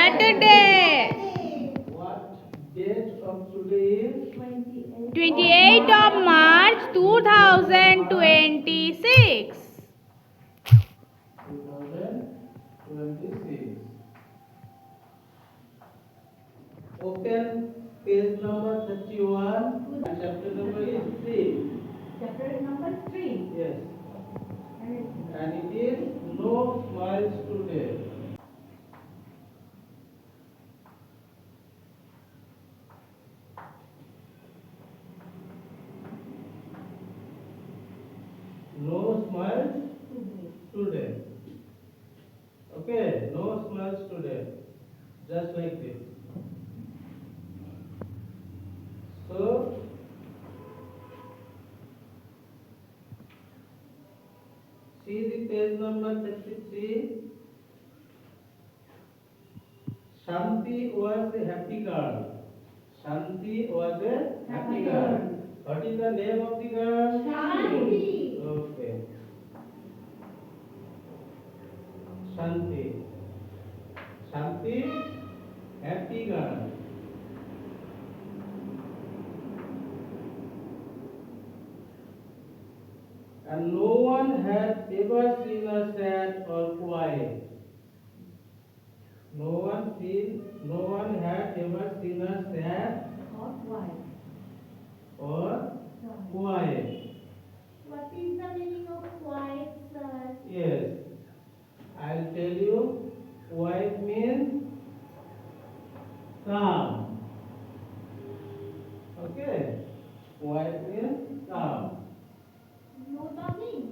Saturday. What date of today is? 28th of March 2026. 2026. Open page number 31. And chapter number is 3. Chapter number 3. Yes. And it is no smiles today. No smiles today. Okay, no smiles today. Just like this. So, see the page number 33. Shanti was a happy girl. Shanti was a happy girl. What is the name of the girl? Shanti. Okay. Shanti. Shanti, happy girl. And no one had ever seen her sad or quiet. No one had ever seen her sad Or quiet. or quiet. What is the meaning of quiet, sir? Yes, I'll tell you. Quiet means calm. Okay, quiet means calm. No talking.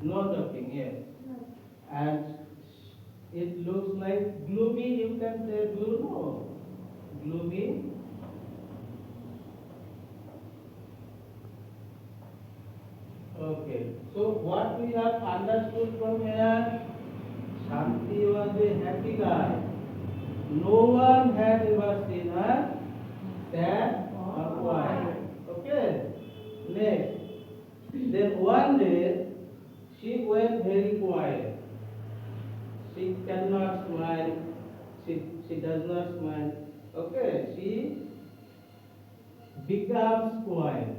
No talking. Yes, and it looks like gloomy. You can say, do you know gloomy? Okay, so what we have understood from here, Shanti was a happy guy. No one had ever seen her sad or quiet. Okay, next. Then one day she went very quiet. She cannot smile. She does not smile. Okay, she becomes quiet.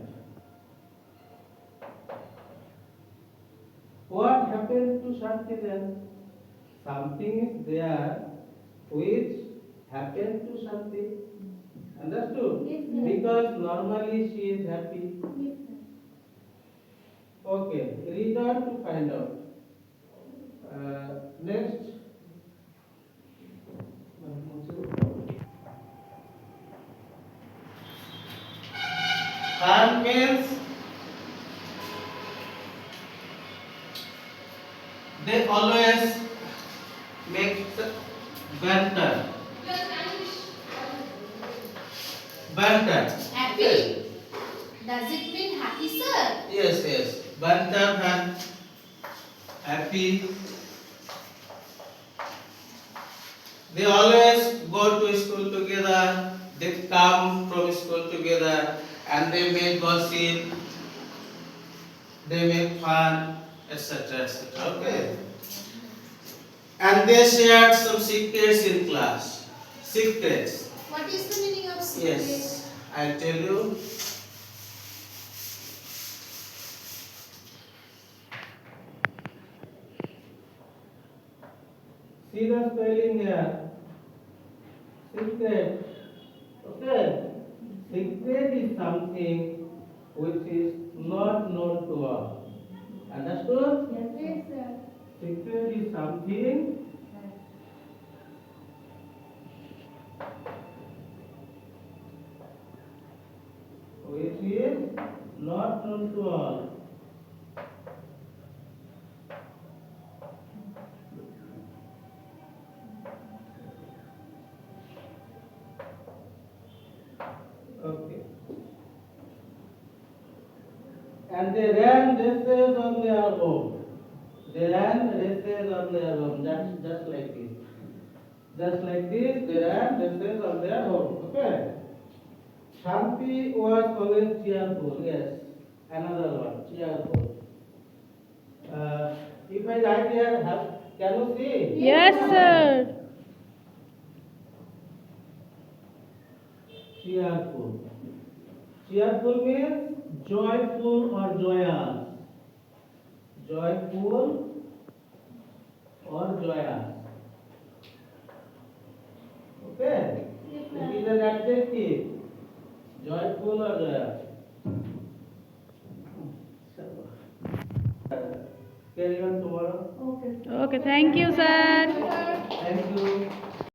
What happened to Shanti then? Something is there which happened to Shanti. Understood? Yes, sir. Because normally she is happy. Yes, sir. Okay, read on to find out. Next. Fun means they always make banter. Banter. Happy. Does it mean happy, sir? Yes, yes. Banter and happy. They always go to school together. They come from school together, and they make gossip. They make fun, etc., etc. Okay. And they shared some secrets in class. Secrets. What is the meaning of secret? Yes, I'll tell you. See the spelling here. Secret. Okay. Secret is something which is not known to all. Understood? Yes, sir. Secret is something which is not known to all. Okay. And they ran races on their own. They ran races on their own. That's just like this. Just like this, they ran races on their own. Okay. Shanti was always cheerful. Yes. Another one, cheerful. If I write here, can you see? Yes, sir. cheerful. Cheerful means joyful or joyous. Joyful or joyous. Okay? Yes, It sir. is an adjective. Joyful or joyous. Carry on tomorrow. Okay. Okay, thank you, sir. Thank you.